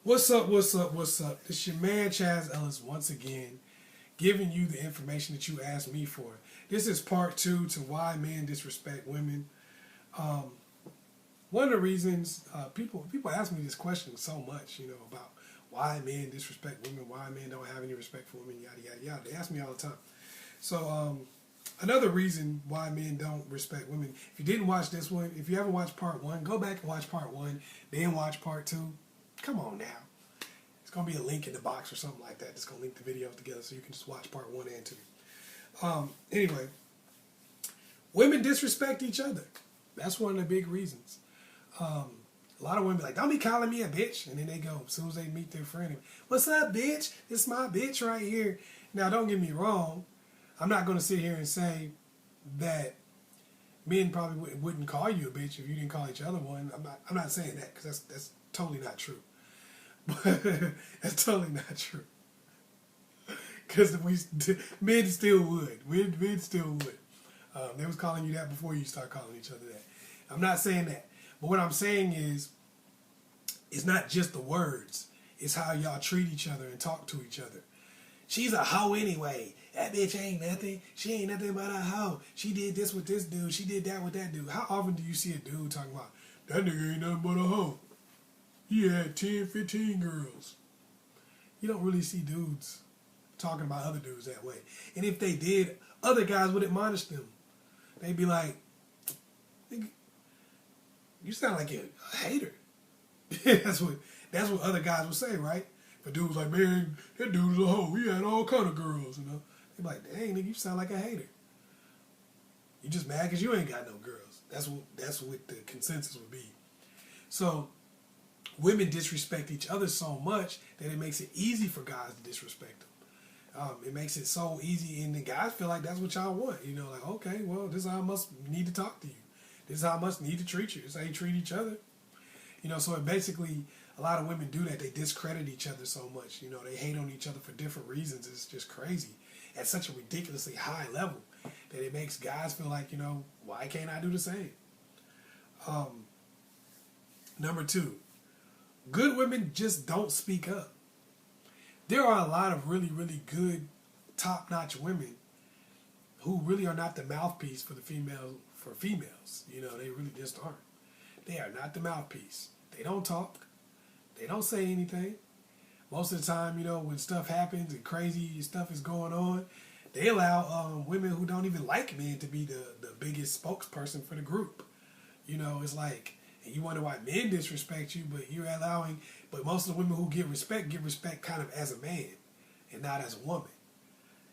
What's up, what's up, what's up? It's your man Chazz Ellis once again, giving you the information that you asked me for. This is part 2 to why men disrespect women. Um, One of the reasons people ask me this question so much, about why men disrespect women, why men don't have any respect for women, yada, yada, yada. They ask me all the time. So another reason why men don't respect women, if you didn't watch this one, if you haven't watched part 1, go back and watch part 1, then watch part 2. Come on now. It's going to be a link in the box or something like that. It's going to link the videos together so you can just watch part 1 and 2. Anyway, women disrespect each other. That's one of the big reasons. A lot of women be like, don't be calling me a bitch. And then they go, as soon as they meet their friend, what's up, bitch? It's my bitch right here. Now, don't get me wrong. I'm not going to sit here and say that men probably wouldn't call you a bitch if you didn't call each other one. I'm not saying that because that's totally not true. But that's totally not true. Because men still would. Men still would. They was calling you that before you start calling each other that. I'm not saying that. But what I'm saying is, it's not just the words. It's how y'all treat each other and talk to each other. She's a hoe anyway. That bitch ain't nothing. She ain't nothing but a hoe. She did this with this dude. She did that with that dude. How often do you see a dude talking about, that nigga ain't nothing but a hoe? He had 10, 15 girls. You don't really see dudes talking about other dudes that way. And if they did, other guys would admonish them. They'd be like, you sound like you're a hater. that's what other guys would say, right? If a dude was like, man, that dude was a hoe. He had all kind of girls, They'd be like, dang, nigga, you sound like a hater. You just mad because you ain't got no girls. That's what the consensus would be. So women disrespect each other so much that it makes it easy for guys to disrespect them. It makes it so easy, and the guys feel like that's what y'all want. Like, okay, well, this is how I must need to talk to you. This is how I must need to treat you. This is how you treat each other. So it basically, a lot of women do that. They discredit each other so much. They hate on each other for different reasons. It's just crazy at such a ridiculously high level that it makes guys feel like, why can't I do the same? Number 2, good women just don't speak up. There are a lot of really, really good, top-notch women who really are not the mouthpiece for females. They really just aren't. They are not the mouthpiece. They don't talk. They don't say anything. Most of the time, when stuff happens and crazy stuff is going on, they allow women who don't even like men to be the biggest spokesperson for the group. It's like, and you wonder why men disrespect you, but most of the women who get respect kind of as a man and not as a woman.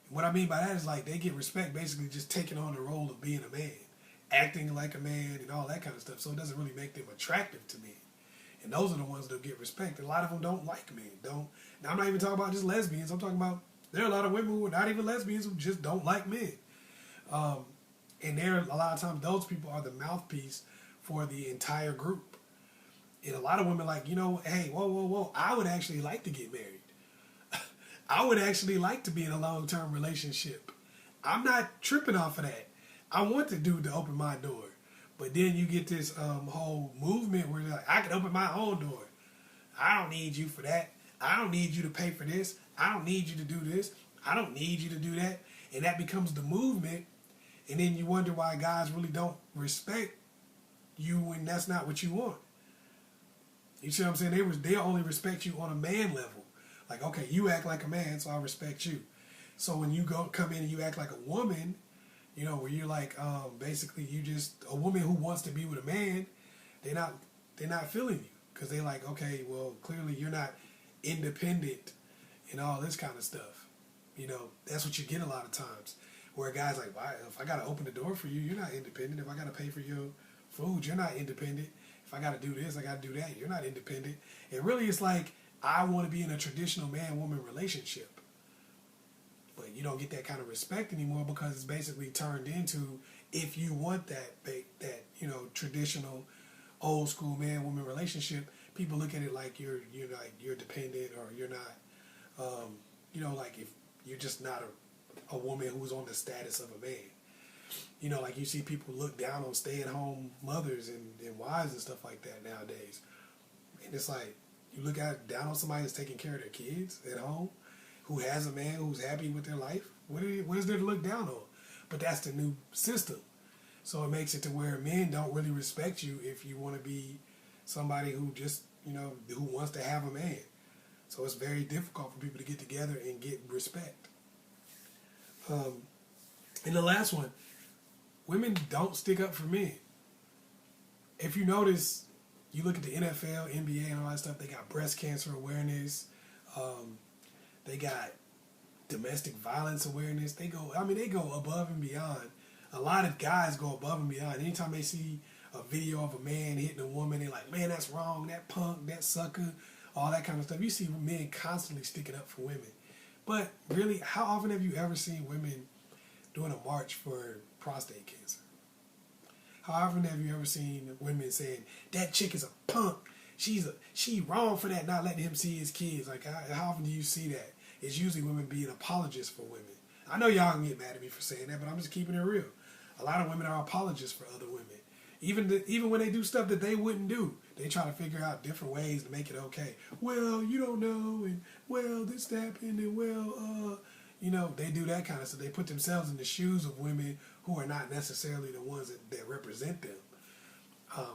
And what I mean by that is like they get respect basically just taking on the role of being a man, acting like a man and all that kind of stuff. So it doesn't really make them attractive to men. And those are the ones that get respect. And a lot of them don't like men. Now I'm not even talking about just lesbians. I'm talking about there are a lot of women who are not even lesbians who just don't like men. And a lot of times those people are the mouthpiece for the entire group. And a lot of women like, hey, whoa, I would actually like to get married. I would actually like to be in a long-term relationship. I'm not tripping off of that. I want the dude to open my door. But then you get this whole movement where they're like, I can open my own door. I don't need you for that. I don't need you to pay for this. I don't need you to do this. I don't need you to do that. And that becomes the movement. And then you wonder why guys really don't respect you when that's not what you want. You see what I'm saying? They only respect you on a man level. Like, okay, you act like a man, so I respect you. So when you come in and you act like a woman, where you're like, basically you just a woman who wants to be with a man, they're not feeling you because they're like, okay, well, clearly you're not independent and all this kind of stuff. That's what you get a lot of times. Where a guy's like, why? If I gotta open the door for you, you're not independent. If I gotta pay for your food, you're not independent. If I gotta do this, I gotta do that, you're not independent. And really, it's like I want to be in a traditional man-woman relationship. But you don't get that kind of respect anymore because it's basically turned into, if you want that traditional old school man woman relationship, people look at it like you're dependent or you're not like if you're just not a woman who's on the status of a man. Like you see people look down on stay-at-home mothers and wives and stuff like that nowadays. And it's like, You look at down on somebody that's taking care of their kids at home, who has a man who's happy with their life. What is there to look down on? But that's the new system. So it makes it to where men don't really respect you if you want to be somebody who just, who wants to have a man. So it's very difficult for people to get together and get respect. And the last one, women don't stick up for men. If you notice, you look at the NFL, NBA, and all that stuff, they got breast cancer awareness. They got domestic violence awareness. They go above and beyond. A lot of guys go above and beyond. Anytime they see a video of a man hitting a woman, they're like, man, that's wrong, that punk, that sucker, all that kind of stuff. You see men constantly sticking up for women. But really, how often have you ever seen women doing a march for prostate cancer? How often have you ever seen women saying, that chick is a punk, she wrong for that, not letting him see his kids? Like, how often do you see that? It's usually women being apologists for women. I know y'all can get mad at me for saying that, but I'm just keeping it real. A lot of women are apologists for other women. Even when they do stuff that they wouldn't do, they try to figure out different ways to make it okay. Well, you don't know, and well, this happened, and well, they do that kind of stuff. They put themselves in the shoes of women who are not necessarily the ones that represent them.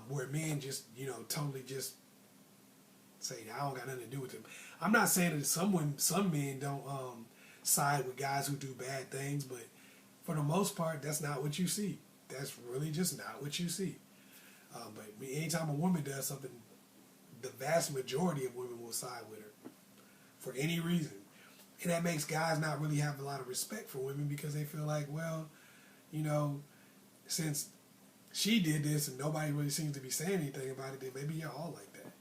Where men just, totally just say, I don't got nothing to do with them. I'm not saying that some men don't side with guys who do bad things, but for the most part, that's not what you see. That's really just not what you see. But anytime a woman does something, the vast majority of women will side with her for any reason. And that makes guys not really have a lot of respect for women because they feel like, well, since she did this and nobody really seems to be saying anything about it, then maybe you're all like that.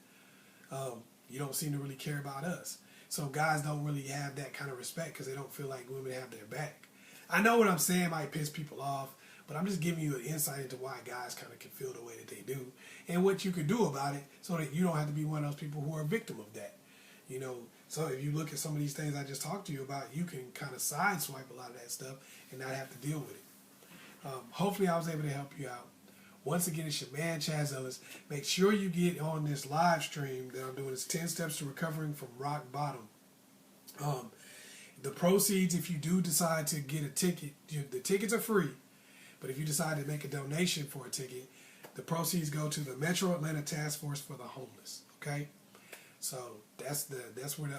You don't seem to really care about us. So guys don't really have that kind of respect because they don't feel like women have their back. I know what I'm saying might piss people off, but I'm just giving you an insight into why guys kind of can feel the way that they do and what you can do about it so that you don't have to be one of those people who are a victim of that. So if you look at some of these things I just talked to you about, you can kind of sideswipe a lot of that stuff and not have to deal with it. Hopefully I was able to help you out. Once again, it's your man, Chazz Ellis. Make sure you get on this live stream that I'm doing. It's 10 Steps to Recovering from Rock Bottom. The proceeds, if you do decide to get a ticket, the tickets are free. But if you decide to make a donation for a ticket, the proceeds go to the Metro Atlanta Task Force for the Homeless. Okay? So that's where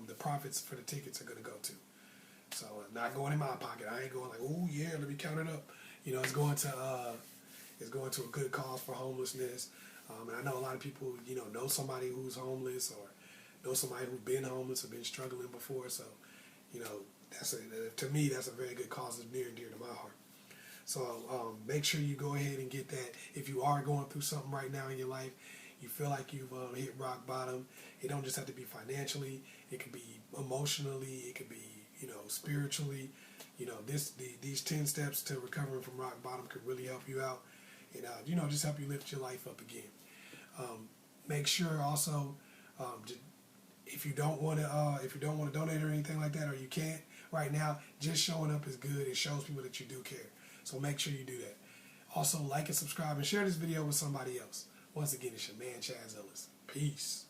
the profits for the tickets are going to go to. So not going in my pocket. I ain't going like, oh yeah, let me count it up. It's going to a good cause for homelessness. And I know a lot of people, know somebody who's homeless or know somebody who's been homeless or been struggling before. So, to me, that's a very good cause that's near and dear to my heart. So make sure you go ahead and get that. If you are going through something right now in your life, you feel like you've hit rock bottom, it don't just have to be financially. It could be emotionally. It could be, spiritually. These 10 steps to recovering from rock bottom could really help you out. And, just help you lift your life up again. Make sure also, if you don't want to donate or anything like that, or you can't right now, just showing up is good. It shows people that you do care. So make sure you do that. Also, like and subscribe and share this video with somebody else. Once again, it's your man, Chazz Ellis. Peace.